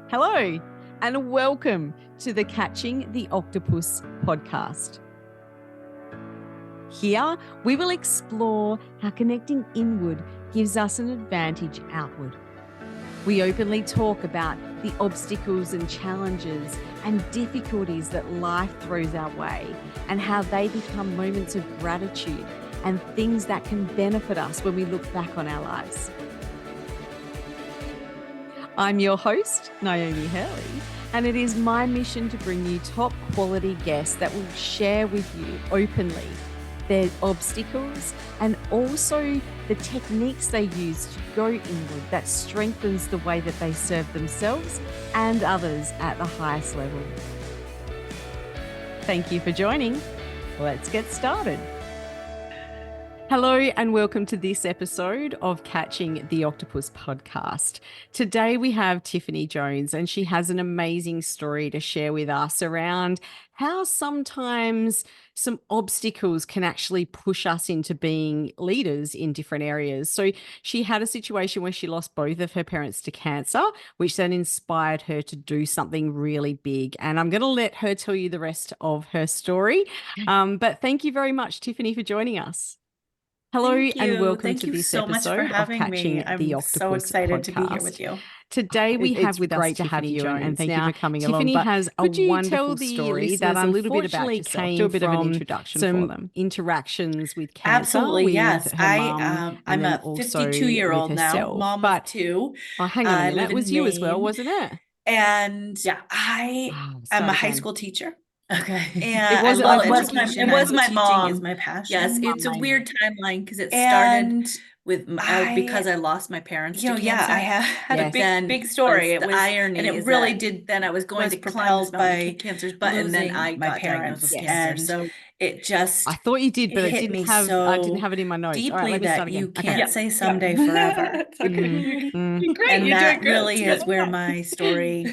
Hello, and welcome to the Catching the Octopus podcast. Here, we will explore how connecting inward gives us an advantage outward. We openly talk about the obstacles and challenges and difficulties that life throws our way and how they become moments of gratitude and things that can benefit us when we look back on our lives. I'm your host, Naomi Hurley, and it is my mission to bring you top quality guests that will share with you openly their obstacles and also the techniques they use to go inward that strengthens the way that they serve themselves and others at the highest level. Thank you for joining. Let's get started. Hello and welcome to this episode of Catching the Octopus podcast. Today we have Tiffany Jones, and she has an amazing story to share with us around how sometimes some obstacles can actually push us into being leaders in different areas. So she had a situation where she lost both of her parents to cancer, which then inspired her to do something really big. And I'm going to let her tell you the rest of her story. But thank you very much, Tiffany, for joining us. Hello and welcome to this episode of Catching the Octopus so excited podcast. to be here with you. Today we have with us Tiffany Jones, and thank you for coming along. Tiffany has a wonderful story that a little bit about yourself. Do a bit of an introduction for them. Interactions with cancer. Absolutely, yes. I'm a 52-year-old now, mom of two. Oh, hang on a minute. It was you as well, wasn't it? And yeah, I'm a high school teacher. Okay. And it was my mom. Is my passion. Yes, it's a weird timeline because it started with because I lost my parents to cancer. I had a big story. It was the irony, and it really did. Then I was going to climb by cancer's butt, and then I got diagnosed with cancer. So it just I thought you did, but I didn't have it in my notes. Deeply, all right, let me start again. You can't say someday forever. Okay. Great, and that really is where my story,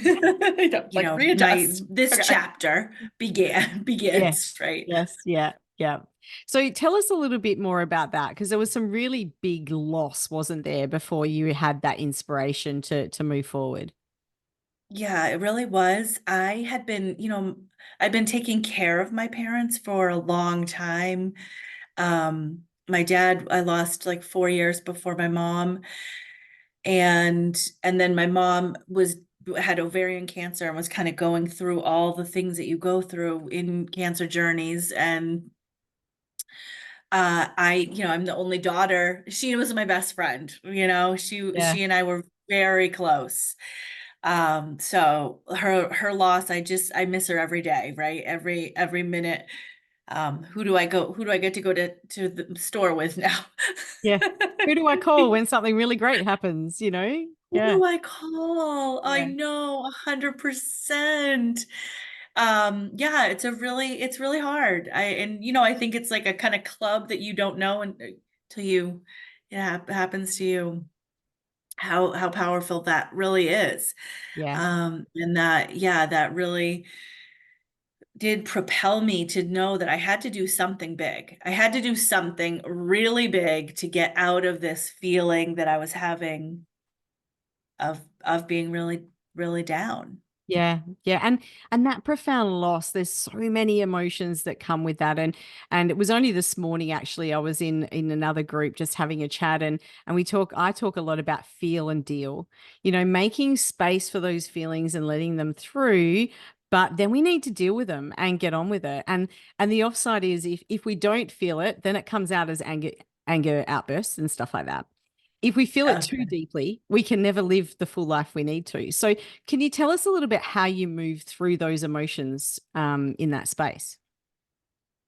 this chapter begins, right? Yes, yeah. So tell us a little bit more about that, because there was some really big loss, wasn't there, before you had that inspiration to move forward? Yeah, it really was. I had been, I'd been taking care of my parents for a long time. My dad, I lost like 4 years before my mom. And then my mom had ovarian cancer and was kind of going through all the things that you go through in cancer journeys. And I'm the only daughter. She was my best friend, she and I were very close. So her loss, I miss her every day, right? Every minute. Who do I get to go to the store with now? Yeah. Who do I call when something really great happens, Who do I call? Yeah. I know, 100%. Yeah, it's really hard. I think it's like a kind of club that you don't know until it happens to you, how powerful that really is. Yeah. And that really did propel me to know that I had to do something big. I had to do something really big to get out of this feeling that I was having of being really, really down. Yeah. And that profound loss, there's so many emotions that come with that. And it was only this morning, actually, I was in another group just having a chat, and I talk a lot about feel and deal, making space for those feelings and letting them through. But then we need to deal with them and get on with it. And the offside is if we don't feel it, then it comes out as anger outbursts and stuff like that. If we feel it too deeply, we can never live the full life we need to. So can you tell us a little bit how you move through those emotions in that space?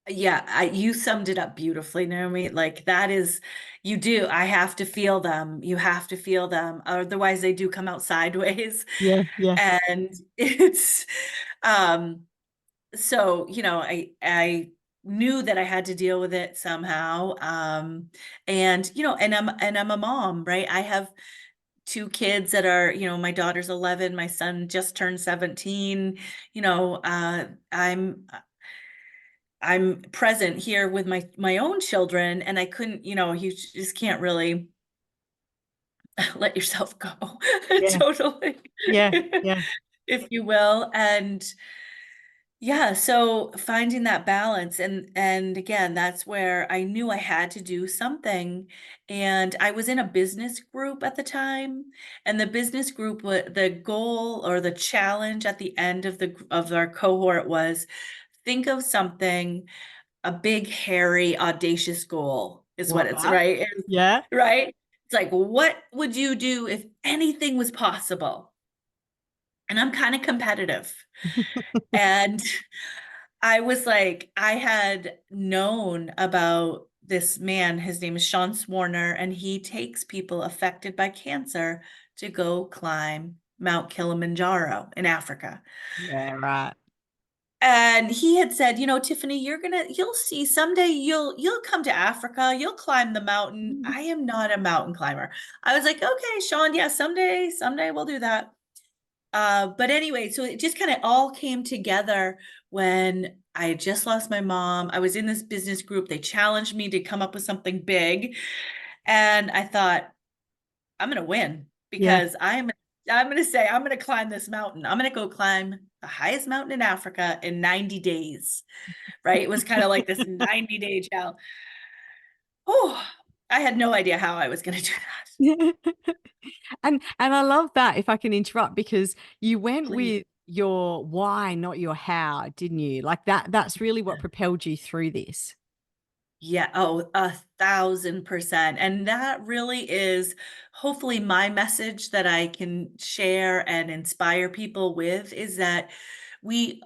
Yeah, you summed it up beautifully, Naomi. Like that is, you do. I have to feel them. You have to feel them. Otherwise they do come out sideways. Yeah. And it's, so, I knew that I had to deal with it somehow. And I'm a mom, right? I have two kids that are, my daughter's 11, my son just turned 17. I'm present here with my own children, and I couldn't, you just can't really let yourself go. Yeah. Totally. Yeah. Yeah. if you will. And yeah, so finding that balance, and again, that's where I knew I had to do something. And I was in a business group at the time, and the business group, the goal or the challenge at the end of of our cohort was, think of something, a big, hairy, audacious goal is what Love it's, that. right? Yeah. Right? It's like, what would you do if anything was possible? And I'm kind of competitive. And I was like, I had known about this man. His name is Sean Swarner, and he takes people affected by cancer to go climb Mount Kilimanjaro in Africa. Yeah, right. And he had said, Tiffany, you'll see someday you'll come to Africa, you'll climb the mountain. I am not a mountain climber. I was like, okay, Sean, yeah, someday we'll do that. But anyway, so it just kind of all came together when I had just lost my mom. I was in this business group. They challenged me to come up with something big. And I thought, I'm going to win Yeah. because I'm going to say, I'm going to climb this mountain. I'm going to go climb the highest mountain in Africa in 90 days, right? It was kind of like this 90-day challenge. Oh, I had no idea how I was going to do that. Yeah. And I love that, if I can interrupt, because you went Please. with your why, not your how, didn't you? Like that's really what propelled you through this. Yeah, oh, 1,000%. And that really is hopefully my message that I can share and inspire people with, is that we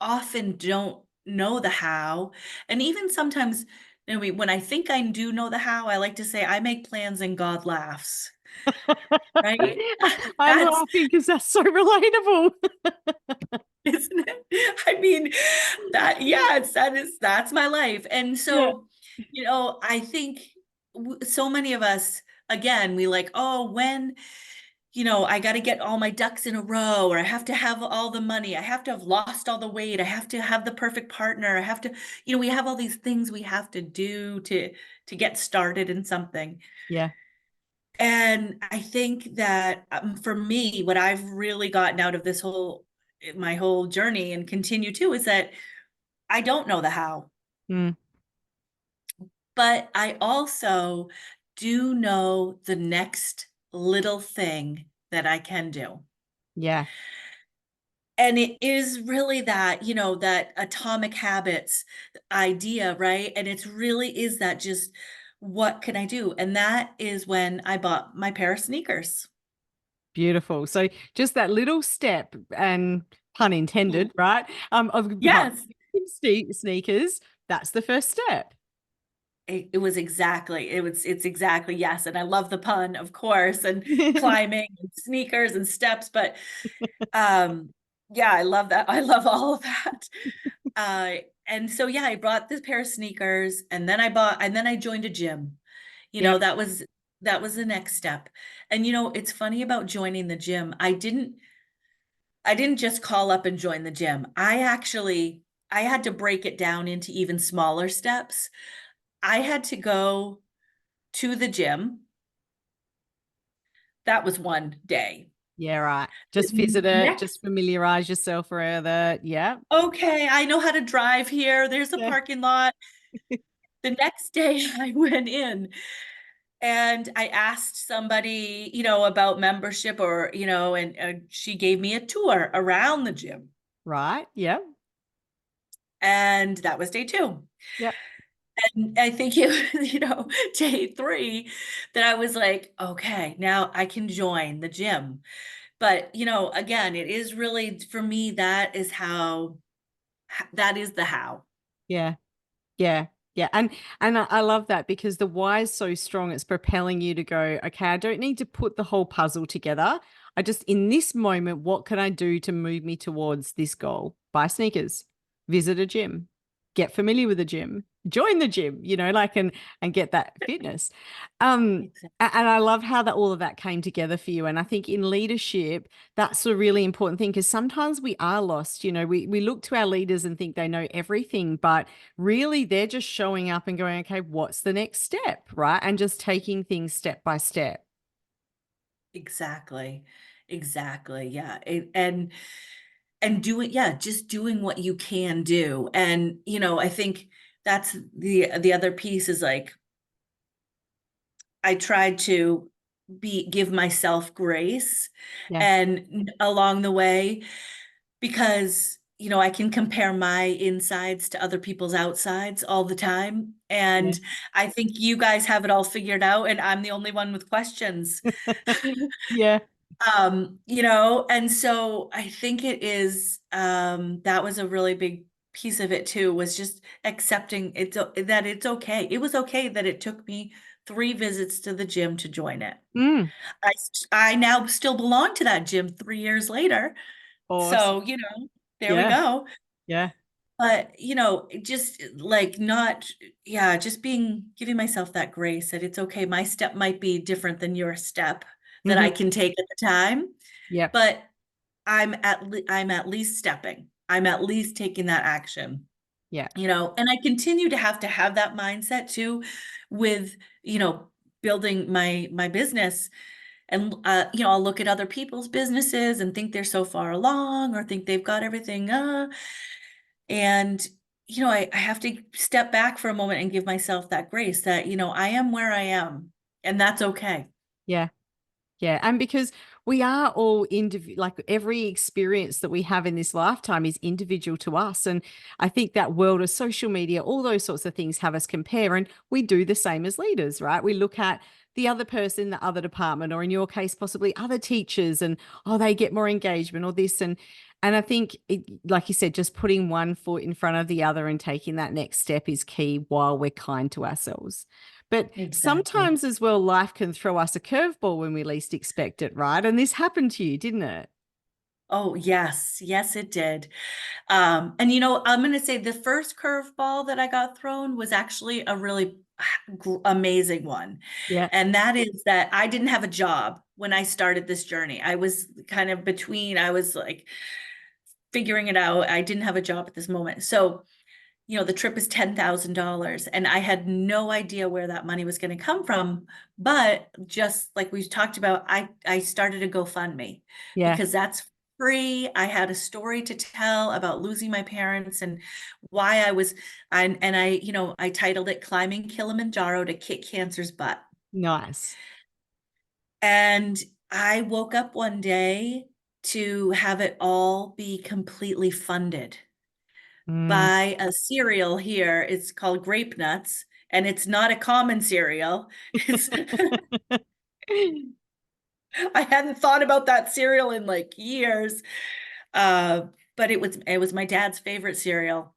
often don't know the how. And even sometimes, when I think I do know the how, I like to say I make plans and God laughs, right? I'm That's, laughing because that's so relatable. isn't it? I mean, yeah, that's my life. And Yeah. so, I think so many of us, again, we like, oh, when, I got to get all my ducks in a row, or I have to have all the money, I have to have lost all the weight, I have to have the perfect partner, I have to, we have all these things we have to do to get started in something. Yeah. And I think that, for me, what I've really gotten out of my whole journey, and continue to, is that I don't know the how, Mm, but I also do know the next little thing that I can do. yeah. And it is really that, that atomic habits idea, right? And it's really is that, just what can I do? And that is when I bought my pair of sneakers. Beautiful. So just that little step, and pun intended, right? Of Yes. sneakers, that's the first step. It's exactly, yes. And I love the pun, of course, and climbing and sneakers and steps, but um yeah, I love that. I love all of that. Uh and so yeah, I bought this pair of sneakers, and then I joined a gym. Yeah. That was the next step. And it's funny about joining the gym. I didn't just call up and join the gym. I had to break it down into even smaller steps. I had to go to the gym. That was one day. Yeah, right. Just The visit it, next, just familiarize yourself with it. Yeah. okay, I know how to drive here. There's a Yeah. parking lot. The next day I went in and I asked somebody, about membership, or, and she gave me a tour around the gym. Right. Yeah. And that was day two. Yep. And I think day three, that I was like, okay, now I can join the gym. But, again, it is really, for me, that is the how. Yeah. Yeah. Yeah. And I love that, because the why is so strong. It's propelling you to go, okay, I don't need to put the whole puzzle together. I just, in this moment, what can I do to move me towards this goal? Buy sneakers, visit a gym, get familiar with the gym, join the gym, like, and get that fitness. Exactly. And I love how that all of that came together for you. And I think in leadership, that's a really important thing, because sometimes we are lost. We look to our leaders and think they know everything, but really they're just showing up and going, okay, what's the next step, right? And just taking things step by step. Exactly. exactly. Yeah. And doing, yeah, just doing what you can do. And, I think that's the other piece is like, I tried to give myself grace Yeah. and along the way, because I can compare my insides to other people's outsides all the time. Yeah. And I think you guys have it all figured out, and I'm the only one with questions. Yeah. And so I think it is, that was a really big piece of it too, was just accepting that it's okay. It was okay that it took me 3 visits to the gym to join it. Mm, I now still belong to that gym 3 years later. awesome. So, there we Yeah. go. Yeah. But, just like not, yeah, just giving myself that grace that it's okay. My step might be different than your step that Hmm. I can take at the time, Yep. but I'm at least stepping. I'm at least taking that action, Yeah. and I continue to have that mindset too with, you know, building my business. And I'll look at other people's businesses and think they're so far along or think they've got everything and I have to step back for a moment and give myself that grace that, I am where I am, and that's okay. Yeah. Yeah. And because we are all individual, like every experience that we have in this lifetime is individual to us. And I think that world of social media, all those sorts of things have us compare. And we do the same as leaders, right? We look at the other person in the other department, or in your case, possibly other teachers, and oh, they get more engagement or this. And I think like you said, just putting one foot in front of the other and taking that next step is key while we're kind to ourselves. But Exactly. sometimes as well, life can throw us a curveball when we least expect it, right? And this happened to you, didn't it? Oh, yes. Yes, it did. And I'm going to say the first curveball that I got thrown was actually a really amazing one. Yeah. And that is that I didn't have a job when I started this journey. I was kind of I was like figuring it out. I didn't have a job at this moment. So, the trip is $10,000, and I had no idea where that money was going to come from. But just like we talked about, I started a GoFundMe Yeah. because that's free. I had a story to tell about losing my parents and why I titled it Climbing Kilimanjaro to Kick Cancer's Butt. Nice. And I woke up one day to have it all be completely funded Mm. by a cereal here. It's called Grape Nuts, and it's not a common cereal. It's I hadn't thought about that cereal in like years. Uh, but it was my dad's favorite cereal.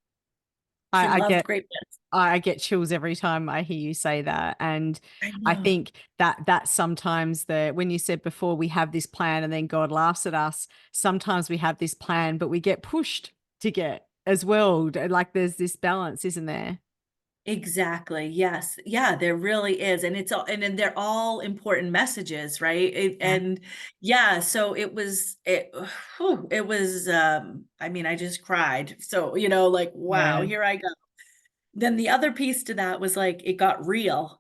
He I loved get Grape Nuts. I get chills every time I hear you say that. And I I know. think that that's sometimes when you said before we have this plan and then God laughs at us, sometimes we have this plan, but we get pushed to get as well. Like there's this balance, isn't there? Exactly. Yes. Yeah, there really is. And and then they're all important messages, right? Yeah. And yeah, so whew, it was I mean, I just cried. So, like, wow, Yeah. here I go. Then the other piece to that was like it got real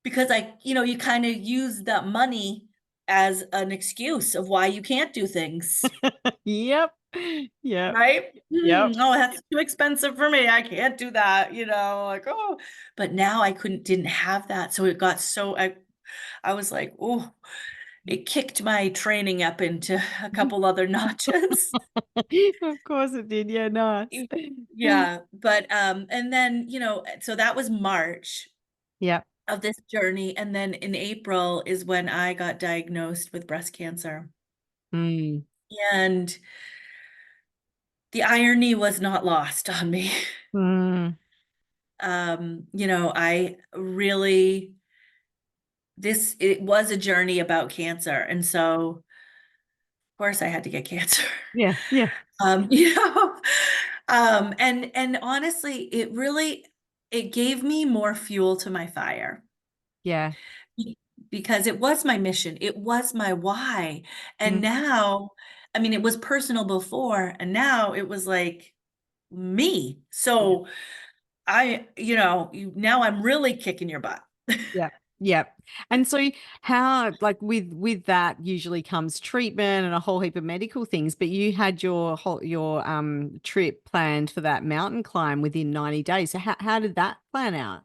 because you kind of use that money as an excuse of why you can't do things, Yep. Yep. right? Yep. Oh, that's too expensive for me. I can't do that, like, oh. But now I didn't have that. So it got I was like, oh, it kicked my training up into a couple other notches. Of course it did. Yeah, nice. Yeah, but and then, so that was March Yep. of this journey. And then in April is when I got diagnosed with breast cancer. Mm, And the irony was not lost on me. mm, I really, it was a journey about cancer. And so, of course, I had to get cancer. yeah. Yeah. Um, you know, and honestly, it gave me more fuel to my fire. Yeah. Be- because it was my mission, it was my why. And Mm, now, I mean, it was personal before, and now it was like me. yeah. So now I'm really kicking your butt. Yeah. Yep. And so how like with that usually comes treatment and a whole heap of medical things, but you had your trip planned for that mountain climb within 90 days. So how did that plan out?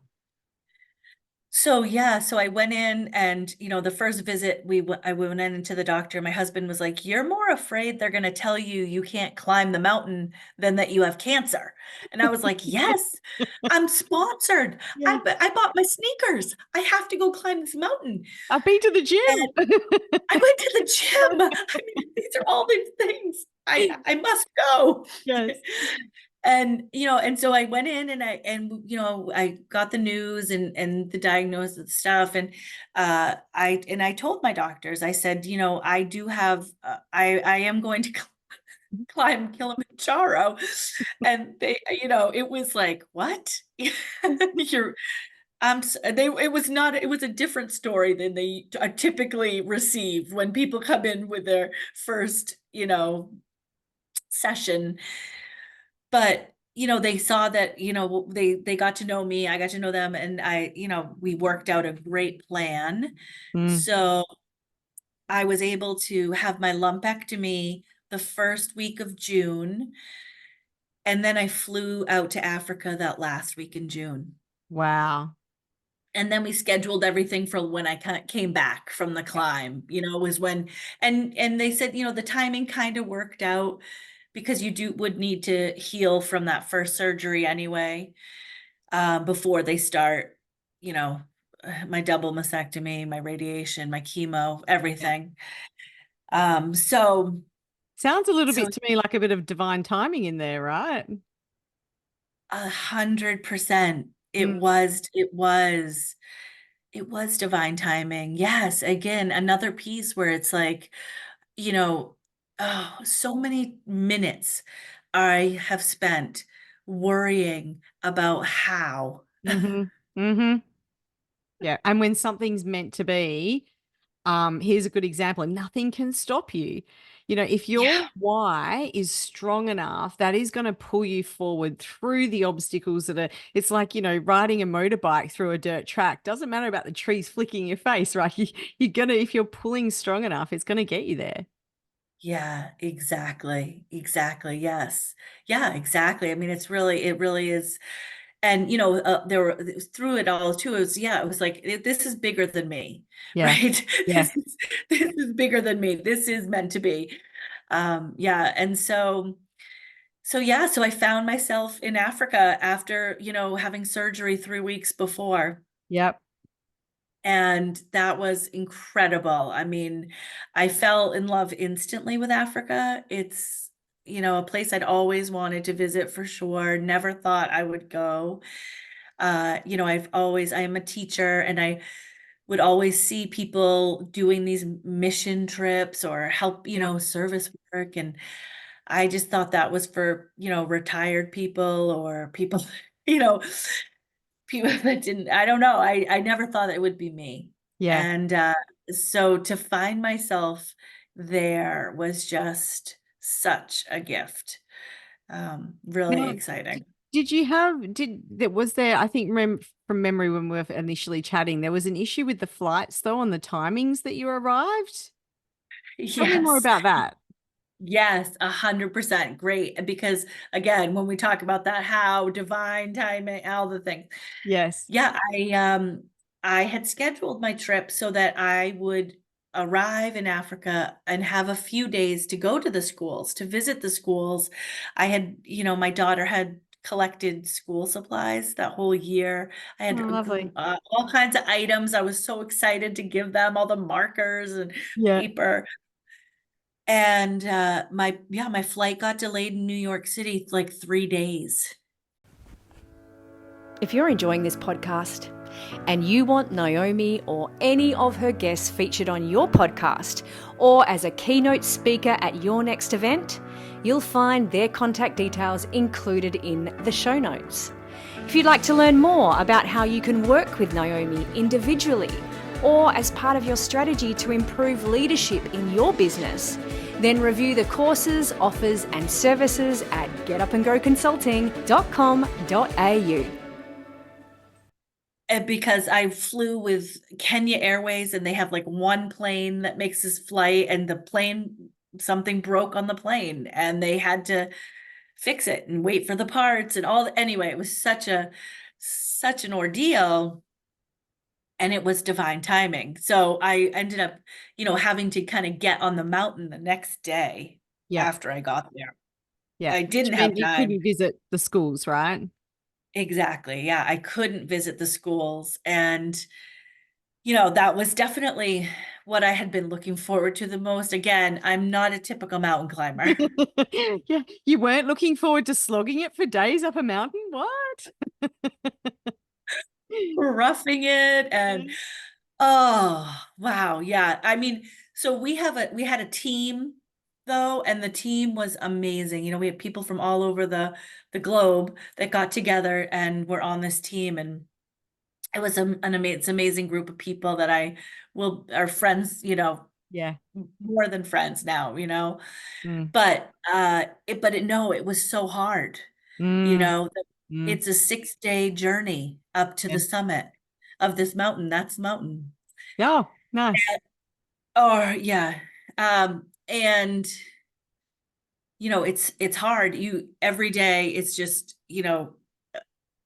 So yeah, so I went in and the first visit I went into the doctor. My husband was like, "You're more afraid they're going to tell you you can't climb the mountain than that you have cancer." And I was like, "Yes, I'm sponsored. Yeah. I bought my sneakers. I have to go climb this mountain." I've been to the And gym. I went to the gym. I mean, these are all these things. I must go. Yes. And and so I went in and I got the news and the diagnosis and stuff. And I told my doctors, I said, I do have I am going to climb Kilimanjaro. And it was like, what? You're it was not, it was a different story than they typically receive when people come in with their first session. But they saw that, they got to know me, I got to know them, and we worked out a great plan. Mm, So I was able to have my lumpectomy the first week of June, and then I flew out to Africa that last week in June. wow. And then we scheduled everything for when I came back from the climb, was when, and they said, the timing kind of worked out because would need to heal from that first surgery anyway, before they start, you know, my double mastectomy, my radiation, my chemo, Yeah. everything. So, Sounds a little so bit to me like a bit of divine timing in there, right? 100%. Mm, It was divine timing. Yes. Again, another piece where it's like, you know, oh, so many minutes I have spent worrying about how. mm-hmm. Mm-hmm. Yeah. And when something's meant to be, here's a good example. Nothing can stop you. If Yeah. your why is strong enough, that is going to pull you forward through the obstacles it's like, riding a motorbike through a dirt track. Doesn't matter about the trees flicking your face, right? If you're pulling strong enough, it's going to get you there. Yeah, exactly. Exactly. Yes. Yeah, exactly. I mean, it really is. And, through it all too, it was like, this is bigger than me, Yeah. right? Yeah. This is bigger than me. This is meant to be. Yeah. And so I found myself in Africa after, having surgery 3 weeks before. Yep. And that was incredible. I mean, I fell in love instantly with Africa. It's, a place I'd always wanted to visit for sure. Never thought I would go. I am a teacher and I would always see people doing these mission trips or help, Yeah. service work. And I just thought that was for, retired people or people, you know, people that didn't, I don't know. I never thought it would be me. Yeah. And so to find myself there was just such a gift. Really Now, exciting. did you have did there was there I think from memory when we were initially chatting, there was an issue with the flights though on the timings that you arrived? Tell me more Yes. about that. Yes, 100%. Great. Because again, when we talk about that, how divine timing, all the things. Yes. Yeah, I had scheduled my trip so that I would arrive in Africa and have a few days to go to the schools, to visit the schools. I had, my daughter had collected school supplies that whole year. I Oh, had lovely. all kinds of items. I was so excited to give them all the markers and Yeah. paper. And my flight got delayed in New York City like 3 days. If you're enjoying this podcast and you want Naomi or any of her guests featured on your podcast or as a keynote speaker at your next event, you'll find their contact details included in the show notes. If you'd like to learn more about how you can work with Naomi individually or as part of your strategy to improve leadership in your business, then review the courses, offers and services at getupandgoconsulting.com.au. And because I flew with Kenya Airways and they have like one plane that makes this flight, and the plane, something broke on the plane and they had to fix it and wait for the parts and all. Anyway, it was such an ordeal, and it was divine timing. So I ended up, having to kind of get on the mountain the next day Yeah. after I got there. Yeah. I Which didn't have meant you time. couldn't visit the schools, right? Exactly. Yeah, I couldn't visit the schools. And, that was definitely what I had been looking forward to the most. Again, I'm not a typical mountain climber. Yeah. You weren't looking forward to slogging it for days up a mountain? What? Roughing it and oh, wow. Yeah. I mean, so we had a team though, and the team was amazing. We had people from all over the globe that got together and were on this team, and it was it's an amazing group of people that I will are friends, Yeah. more than friends now, Mm. but no, it was so hard, you Mm. know, Mm. it's a 6-day journey up to Yeah. the summit of this mountain. That's the mountain. Oh, nice. Oh, yeah. And it's hard. Every day it's just,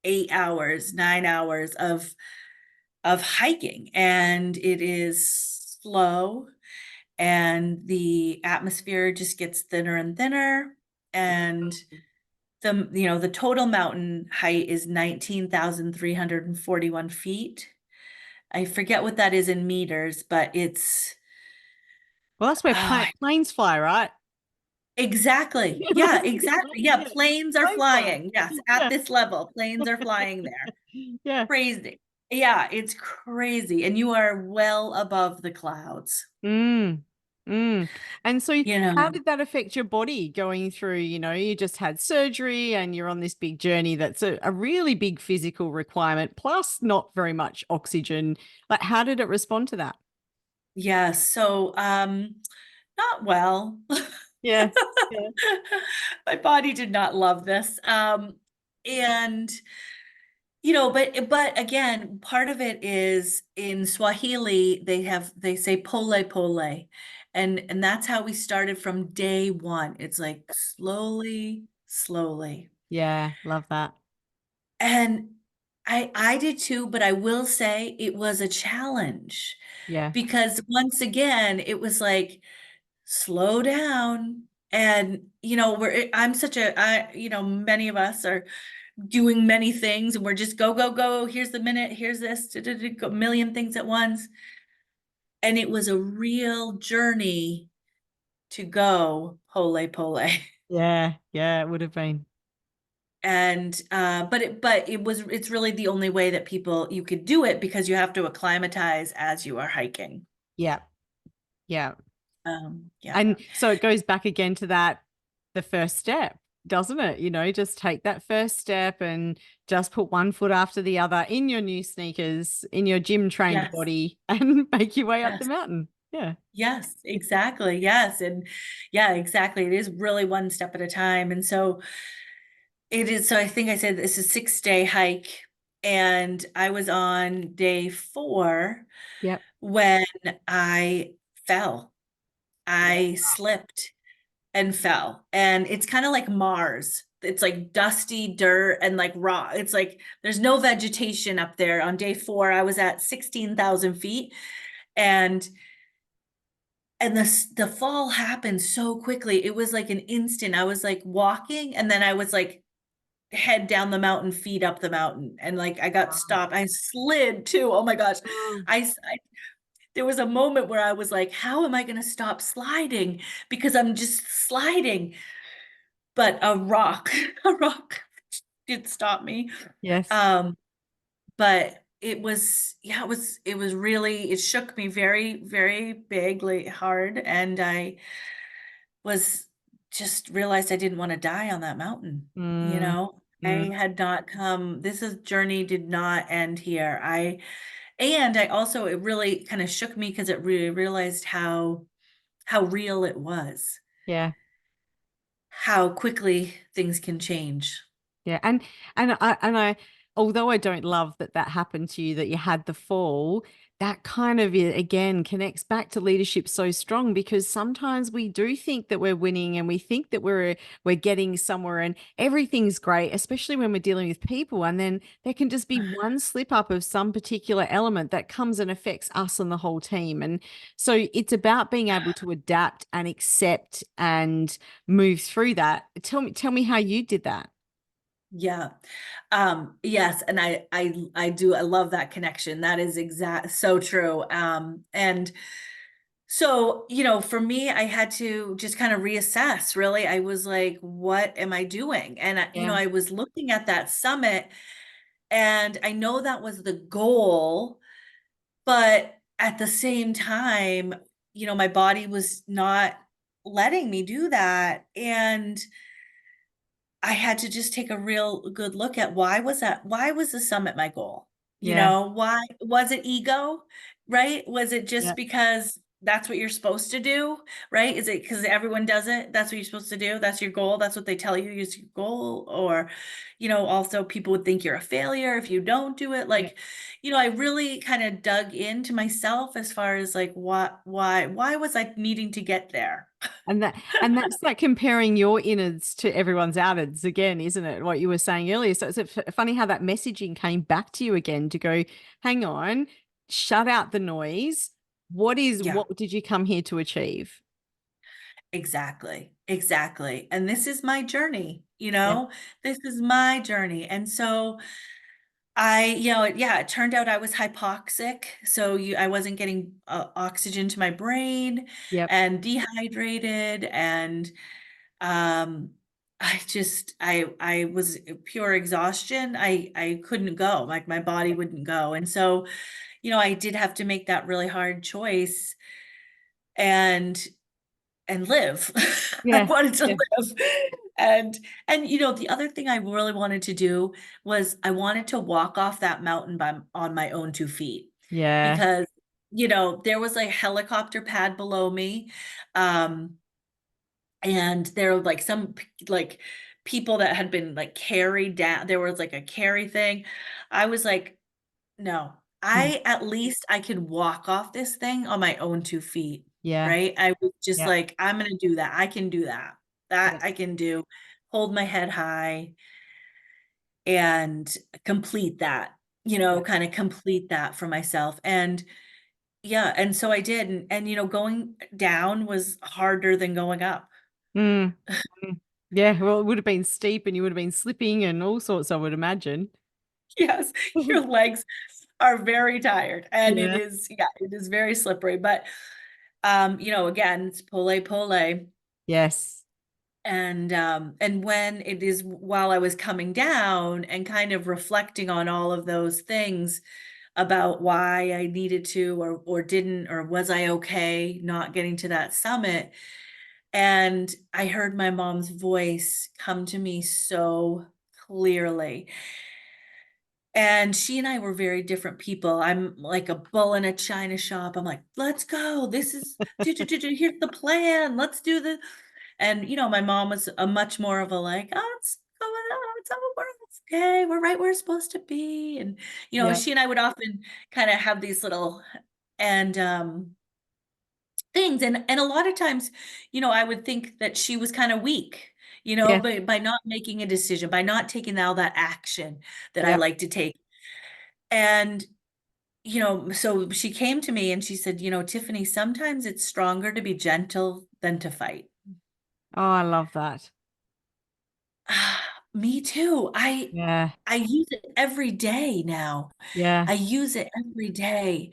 8 hours, 9 hours of hiking, and it is slow, and the atmosphere just gets thinner and thinner, and the total mountain height is 19,341 feet. I forget what that is in meters, but it's Well, that's where uh, planes fly, right? exactly. Yeah, exactly. Yeah, Yeah. planes are Planes fly. flying. Yes, at Yeah. this level, planes are flying there. Yeah. Crazy. Yeah, it's crazy. And you are well above the clouds. Mm. Mm. And so You how know, did that affect your body going through, you just had surgery and you're on this big journey that's a really big physical requirement, plus not very much oxygen. Like, how did it respond to that? yeah, so not well. Yeah. Yeah. My body did not love this. And but again, part of it is in Swahili, they say pole pole. And that's how we started from day one. It's like slowly, slowly. Yeah. Love that. And I did too, but I will say it was a challenge Yeah. because once again, it was like slow down. And I'm such a I you know many of us are doing many things, and we're just go go go, here's the minute, here's this, a million things at once. And it was a real journey to go pole pole. Yeah. Yeah. It would have been. And it's really the only way that you could do it, because you have to acclimatize as you are hiking. Yeah. Yeah. Yeah. And so it goes back again to the first step, doesn't it? Just take that first step and just put one foot after the other in your new sneakers, in your gym trained Yes. body, and make your way up the Yes. mountain. Yeah. Yes, exactly. Yes. And yeah, exactly. It is really one step at a time. And so it is. So I think I said it's a 6-day hike, and I was on day 4 Yep. when I fell. Yeah. I slipped and fell. And it's kind of like Mars. It's like dusty dirt and like raw. It's like there's no vegetation up there. On day 4, I was at 16,000 feet, and the fall happened so quickly. It was like an instant. I was like walking, and then I was like head down the mountain, feet up the mountain, and like I got Wow. stopped. I slid too. Oh my gosh. Oh, I there was a moment where I was like, how am I going to stop sliding? Because I'm just sliding. But a rock did stop me. yes. Um, but it was really, it shook me very, very bigly hard. And I was just realized I didn't want to die on that mountain. Mm, I mm, had not come, journey did not end here. And I also, it really kind of shook me because it really realized how real it was, yeah. how quickly things can change. Yeah. And I although I don't love that that happened to you, that you had the fall, that kind of again connects back to leadership so strong, because sometimes we do think that we're winning and we think that we're getting somewhere and everything's great, especially when we're dealing with people, and then there can just be one slip up of some particular element that comes and affects us and the whole team. And so it's about being able to adapt and accept and move through that. Tell me how you did that. Yeah. Yes, and I love that connection. That is so true. And so, for me, I had to just kind of reassess, really. I was like, what am I doing? And Yeah. I was looking at that summit, and I know that was the goal, but at the same time, my body was not letting me do that. And I had to just take a real good look at why was the summit my goal? Yeah. Why was it ego, right? Was it just Yeah. because that's what you're supposed to do, right? Is it because everyone does it? That's what you're supposed to do. That's your goal. That's what they tell you is your goal. Or, also people would think you're a failure if you don't do it. Yeah. Like, I really kind of dug into myself as far as like, why was I needing to get there? And that's like comparing your innards to everyone's outwards again, isn't it? What you were saying earlier. So it's funny how that messaging came back to you again to go, hang on, shut out the noise. Yeah. What did you come here to achieve? Exactly. Exactly. And this is my journey, Yeah. this is my journey. And so it turned out I was hypoxic. So I wasn't getting oxygen to my brain Yep. and dehydrated. And I was pure exhaustion. I couldn't go, like my body wouldn't go. And so, I did have to make that really hard choice and live. I Yeah. wanted to Yeah. live. And the other thing I really wanted to do was I wanted to walk off that mountain on my own 2 feet, Yeah. because there was a helicopter pad below me. Um and there were like like people that had been like carried down. There was like a carry thing. I was like, no, Mm. at least I could walk off this thing on my own 2 feet, Yeah. right? I was just Yeah. like, I'm gonna do that. I can do that. That Yeah. I can do. Hold my head high and complete that, Yeah. kind of complete that for myself. And yeah, and so I did. And going down was harder than going up. Mm. Mm. Yeah. Well, it would have been steep and you would have been slipping and all sorts, I would imagine. Yes, your legs are very tired, and Yeah. it is very slippery. But again, it's pole. Yes. And when it is while I was coming down and kind of reflecting on all of those things about why I needed to or didn't, or was I okay not getting to that summit, and I heard my mom's voice come to me so clearly. And she and I were very different people. I'm like a bull in a china shop. I'm like, let's go. This is here's the plan. Let's do the. And my mom was a much more of a like, oh, it's going on. It's over. It's okay. We're right where we're supposed to be. And Yeah. she and I would often kind of have these little and things. And a lot of times, I would think that she was kind of weak. Yeah. By not making a decision, by not taking all that action that I Yeah. like to take. And, so she came to me and she said, Tiffany, sometimes it's stronger to be gentle than to fight. Oh, I love that. Me too. Yeah. I use it every day now. Yeah. I use it every day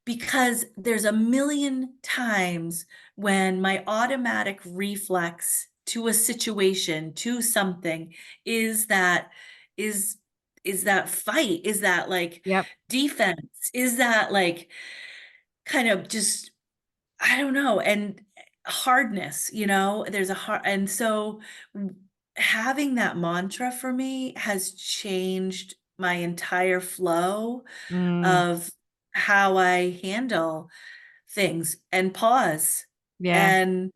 because there's a million times when my automatic reflex to a situation, to something is is is that fight, is that like Yep. defense, is that like kind of just I don't know, and hardness, there's a hard, and so having that mantra for me has changed my entire flow Mm. of how I handle things and pause. Yeah. And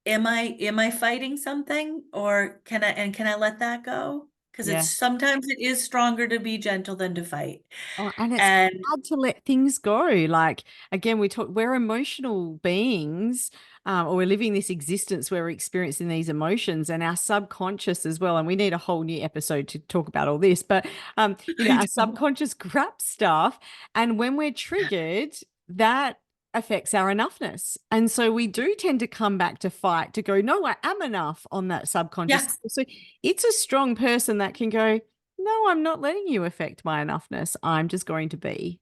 am I fighting something, or can I let that go? because it's Yeah. sometimes it is stronger to be gentle than to fight. Oh, and it's And hard to let things go. Like again, we're emotional beings, or we're living this existence where we're experiencing these emotions and our subconscious as well. And we need a whole new episode to talk about all this. But I our know. subconscious grabs stuff, and when we're triggered, that affects our enoughness. And so we do tend to come back to fight to go, no, I am enough on that subconscious. Yes, So it's a strong person that can go, no, I'm not letting you affect my enoughness. I'm just going to be.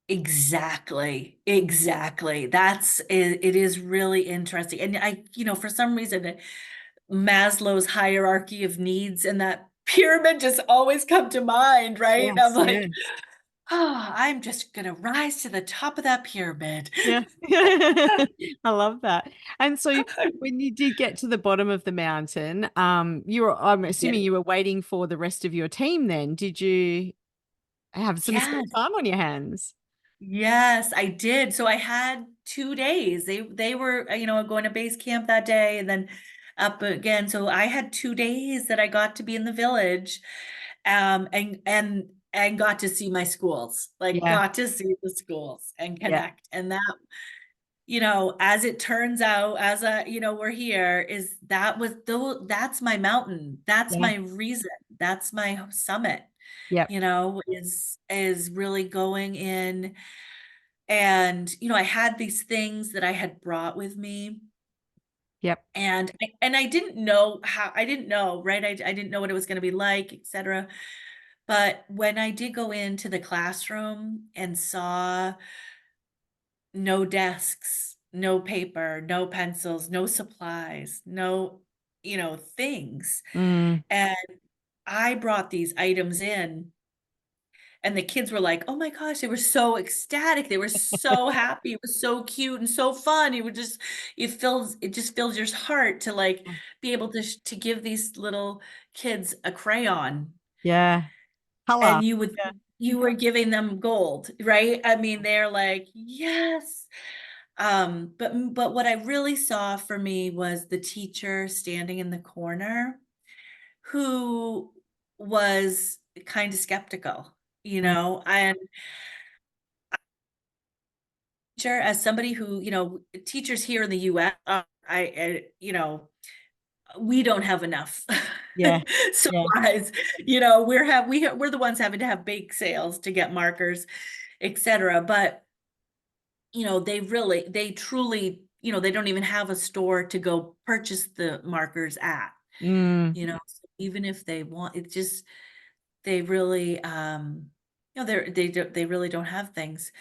exactly. Exactly. It is really interesting. And for some reason, Maslow's hierarchy of needs and that pyramid just always come to mind, right? And I'm Yes, like, yes. oh, I'm just gonna rise to the top of that pyramid. Yeah. I love that. And so when you did get to the bottom of the mountain, I'm assuming Yeah. you were waiting for the rest of your team then. Did you have some spare Yes. time on your hands? Yes, I did. So I had 2 days. They were, going to base camp that day and then up again. So I had 2 days that I got to be in the village, and got to see my schools, like Yeah. got to see the schools and Yeah. connect. And that, as it turns out, we're here, that's my mountain. That's Yeah. my reason. That's my summit, Yep. is really going in. And, I had these things that I had brought with me, Yep. and I didn't know, right? I didn't know what it was going to be like, etc. But when I did go into the classroom and saw no desks, no paper, no pencils, no supplies, no, things. Mm. And I brought these items in, and the kids were like, "Oh my gosh," they were so ecstatic. They were so happy. It was so cute and so fun. It just fills your heart to like be able to give these little kids a crayon, Yeah. Color. and you were giving them gold, right? I mean, they're like, "Yes." But what I really saw for me was the teacher standing in the corner who was kind of skeptical, Mm. and teacher, as somebody who, teachers here in the US, we don't have enough Yeah. Yeah. supplies. We're the ones having to have bake sales to get markers, etc. But they truly, they don't even have a store to go purchase the markers at. Mm. So even if they want, it just they really, they really don't have things.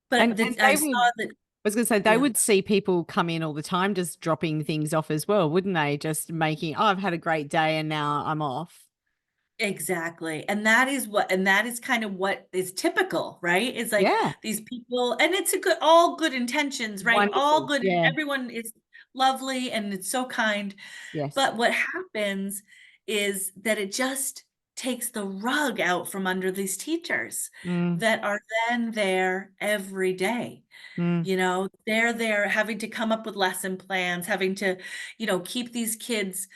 But And I they saw would, that, I was going to say, they yeah. would see people come in all the time just dropping things off as well, wouldn't they? Just making, oh, I've had a great day and now I'm off. Exactly. And that is kind of what is typical, right? It's like Yeah. these people, and it's all good intentions, right? All Wonderful. good, Yeah. everyone is lovely and it's so kind. Yes. But what happens is that it just takes the rug out from under these teachers Mm. that are then there every day. Mm. They're there having to come up with lesson plans, having to, keep these kids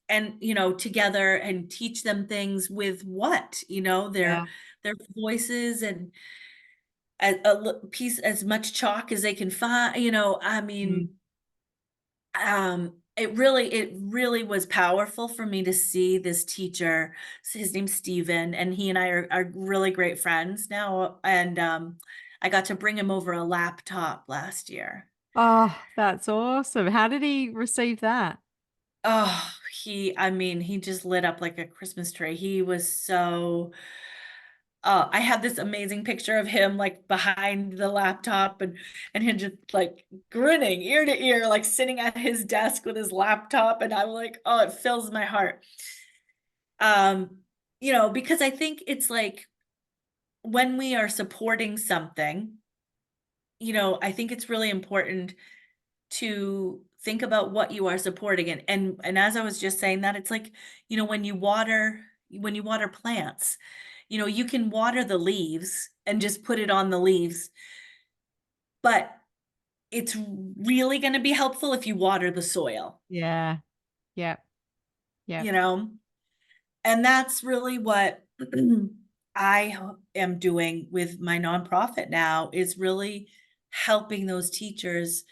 and together and teach them things with what, Yeah. their voices, and piece as much chalk as they can find. I Mm. mean, it really was powerful for me to see this teacher. His name's Steven, and he and I are really great friends now. And I got to bring him over a laptop last year. Oh, that's awesome. How did he receive that? Oh, I mean, he just lit up like a Christmas tree. He was so, I have this amazing picture of him like behind the laptop, and him just like grinning ear to ear, like sitting at his desk with his laptop. And I'm like, oh, it fills my heart. Um, because I think it's like when we are supporting something, I think it's really important to think about what you are supporting. And as I was just saying that, it's like, when you water plants, you can water the leaves and just put it on the leaves, but it's really going to be helpful if you water the soil. Yeah. Yeah. Yeah. you know? And that's really what I am doing with my nonprofit now, is really helping those teachers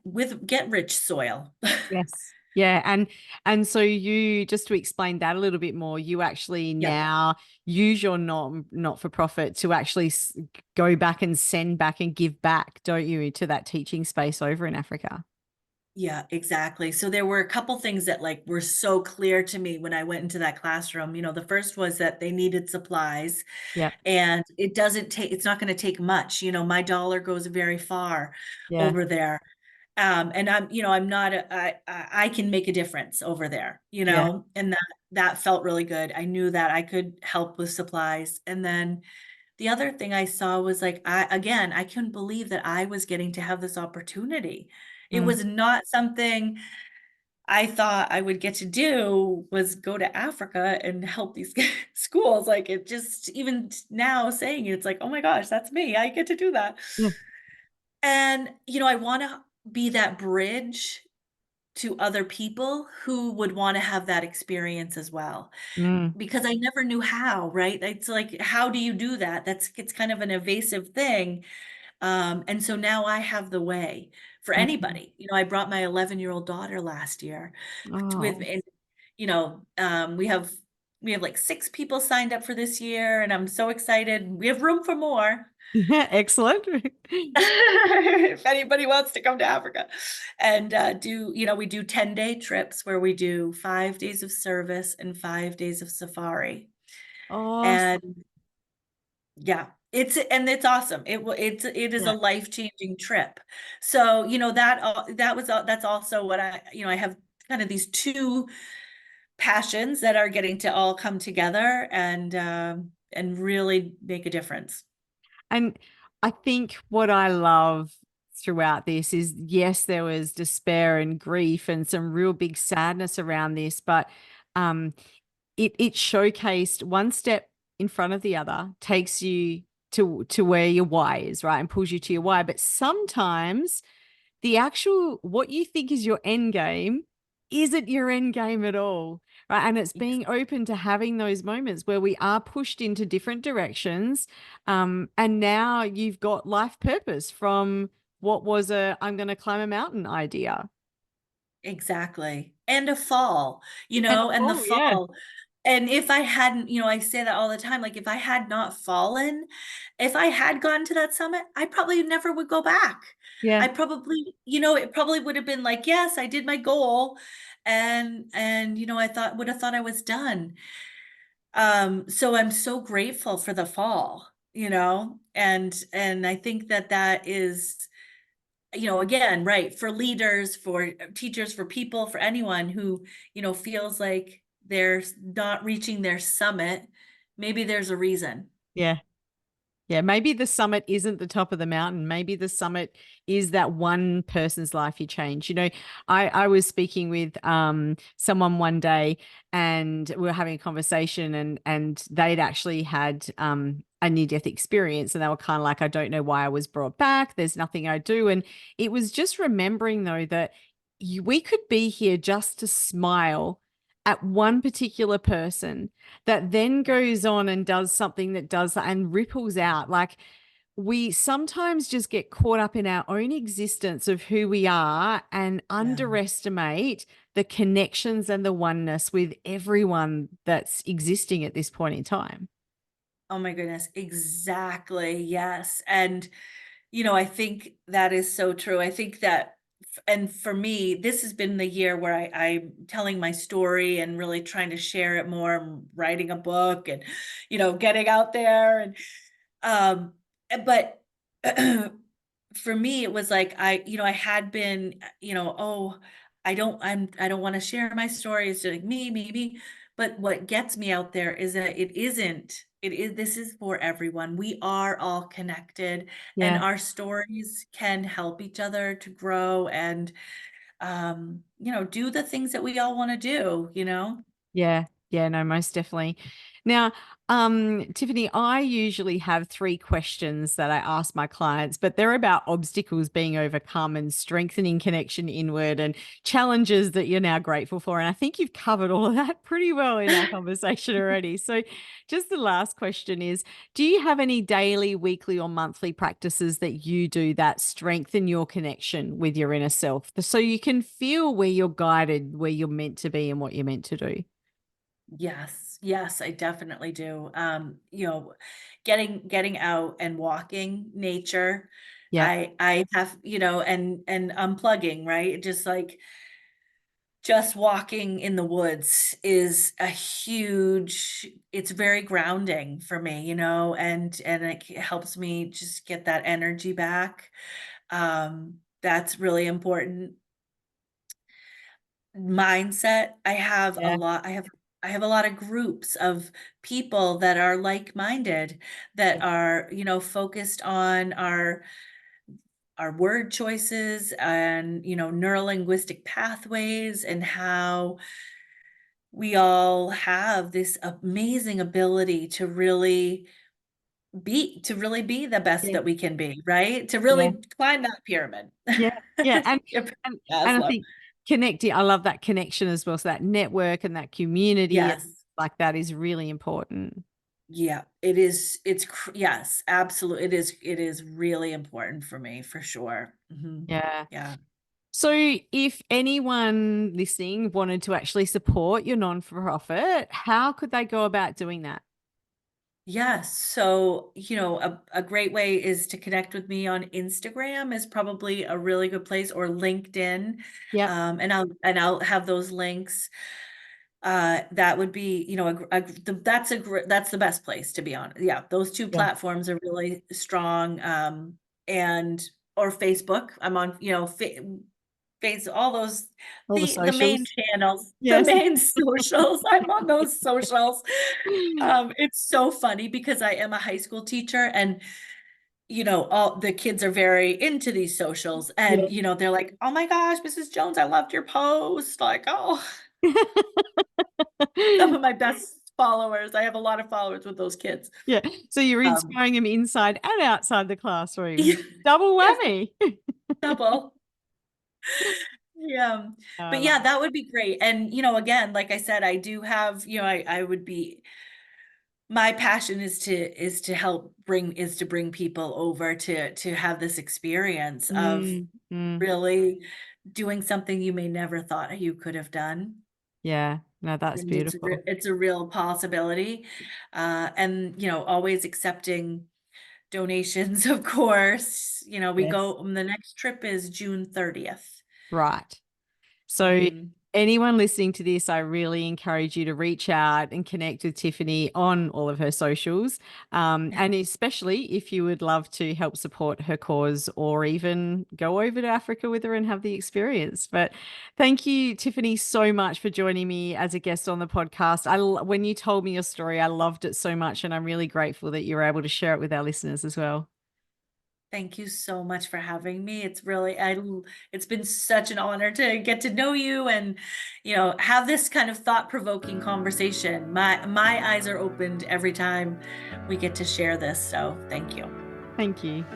with get rich soil. Yes. Yeah. And so you, just to explain that a little bit more, you actually Yeah. now use your not for profit to actually go back and send back and give back, don't you, to that teaching space over in Africa? Yeah, exactly. So there were a couple things that like were so clear to me when I went into that classroom. The first was that they needed supplies, Yeah. and it's not going to take much. My dollar goes very far Yeah. over there. And I'm not I can make a difference over there, Yeah. and that felt really good. I knew that I could help with supplies. And then the other thing I saw was like, I couldn't believe that I was getting to have this opportunity. It Mm. was not something I thought I would get to do, was go to Africa and help these schools. Like, it just, even now saying it, it's like, oh my gosh, that's me. I get to do that. Yeah. And, I want to be that bridge to other people who would want to have that experience as well, Mm. because I never knew how, right? It's like, how do you do that? It's kind of an evasive thing. And so now I have the way for Mm. anybody. I brought my 11-year-old daughter last year with, Oh. and, we have like 6 people signed up for this year, and I'm so excited. We have room for more. Yeah. Excellent. If anybody wants to come to Africa and we do 10-day trips where we do 5 days of service and 5 days of safari. Oh, And yeah, it's awesome. It is a yeah. life-changing trip. So, that's also what I have kind of these two passions that are getting to all come together and really make a difference. And I think what I love throughout this is, yes, there was despair and grief and some real big sadness around this, but um, it showcased one step in front of the other, takes you to where your why is, right? And pulls you to your why. But sometimes the actual what you think is your end game isn't your end game at all, right? And it's being open to having those moments where we are pushed into different directions, and now you've got life purpose from what was a I'm going to climb a mountain idea. Exactly. And a fall, And and the oh yeah. fall. And if I hadn't, I say that all the time, like, if I had not fallen, if I had gone to that summit, I probably never would go back. Yeah. I probably, it probably would have been like, yes, I did my goal. And would have thought I was done. So I'm so grateful for the fall, and I think that is, again, right, for leaders, for teachers, for people, for anyone who, feels like they're not reaching their summit, maybe there's a reason. Yeah. Yeah, maybe the summit isn't the top of the mountain. Maybe the summit is that one person's life you change. I was speaking with someone one day, and we were having a conversation, and they'd actually had a near-death experience, and they were kind of like, I don't know why I was brought back. There's nothing I do. And it was just remembering though that we could be here just to smile at one particular person that then goes on and does something that does that and ripples out. Like, we sometimes just get caught up in our own existence of who we are and Yeah. underestimate the connections and the oneness with everyone that's existing at this point in time. Oh my goodness, exactly. Yes. And I think that is so true. I think that, and for me, this has been the year where I'm telling my story and really trying to share it more. I'm writing a book and, getting out there. Um, but for me, it was like, I had been, oh, I don't want to share my story. It's just like me, me, me. But what gets me out there is that this is for everyone. We are all connected, and Yeah. our stories can help each other to grow and, do the things that we all want to do. Yeah. Yeah, no, most definitely. Now, Tiffany, I usually have 3 questions that I ask my clients, but they're about obstacles being overcome and strengthening connection inward and challenges that you're now grateful for. And I think you've covered all of that pretty well in our conversation already. So, just the last question is, do you have any daily, weekly, or monthly practices that you do that strengthen your connection with your inner self so you can feel where you're guided, where you're meant to be, and what you're meant to do? Yes, yes, I definitely do. Getting out and walking nature. Yep. I have, and unplugging, right? Just walking in the woods is it's very grounding for me, and it helps me just get that energy back. That's really important. Mindset. Yeah. I have a lot of groups of people that are like-minded, that are, focused on our word choices and, neurolinguistic pathways, and how we all have this amazing ability to really be the best Yeah. that we can be, right? To Yeah. really climb that pyramid. Yeah. Yeah. Yep. And I Maslow. think connecting, I love that connection as well. So that network and that community and Yes. like that is really important. Yeah, it is. Yes, absolutely. It is really important for me, for sure. Yeah. Yeah. So if anyone listening wanted to actually support your non-for-profit, how could they go about doing that? Yes. So, a great way is to connect with me on Instagram, is probably a really good place, or LinkedIn. Yep. And I'll have those links. That would be, that's the best place, to be honest. Yeah, those two Yeah. platforms are really strong. And or Facebook. I'm on, face all those, All the the main socials. channels, the Yes. main socials. I'm on those socials. It's so funny because I am a high school teacher, and all the kids are very into these socials, and Yeah. they're like, "Oh my gosh, Mrs. Jones, I loved your post." Like, oh, some of my best followers. I have a lot of followers with those kids. Yeah. So you're Um, inspiring them inside and outside the classroom. yeah, Double yes, whammy. double. Yeah. I But love yeah, it. that would be great. And, again, like I said, I do have, I would be, my passion is to bring people over to have this experience of Mm, mm. really doing something you may never thought you could have done. Yeah. No, that's And beautiful. it's a real possibility. And, always accepting donations, of course. Yes. The next trip is June 30th. Right. So Hmm. anyone listening to this, I really encourage you to reach out and connect with Tiffany on all of her socials. And especially if you would love to help support her cause or even go over to Africa with her and have the experience. But thank you, Tiffany, so much for joining me as a guest on the podcast. When you told me your story, I loved it so much. And I'm really grateful that you were able to share it with our listeners as well. Thank you so much for having me. It's been such an honor to get to know you, and, have this kind of thought-provoking conversation. My eyes are opened every time we get to share this. So thank you. Thank you.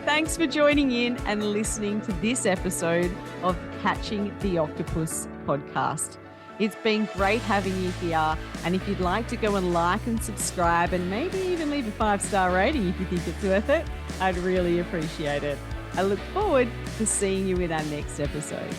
Thanks for joining in and listening to this episode of Catching the Octopus podcast. It's been great having you here. And if you'd like to go and like and subscribe and maybe even leave a 5-star rating if you think it's worth it, I'd really appreciate it. I look forward to seeing you in our next episode.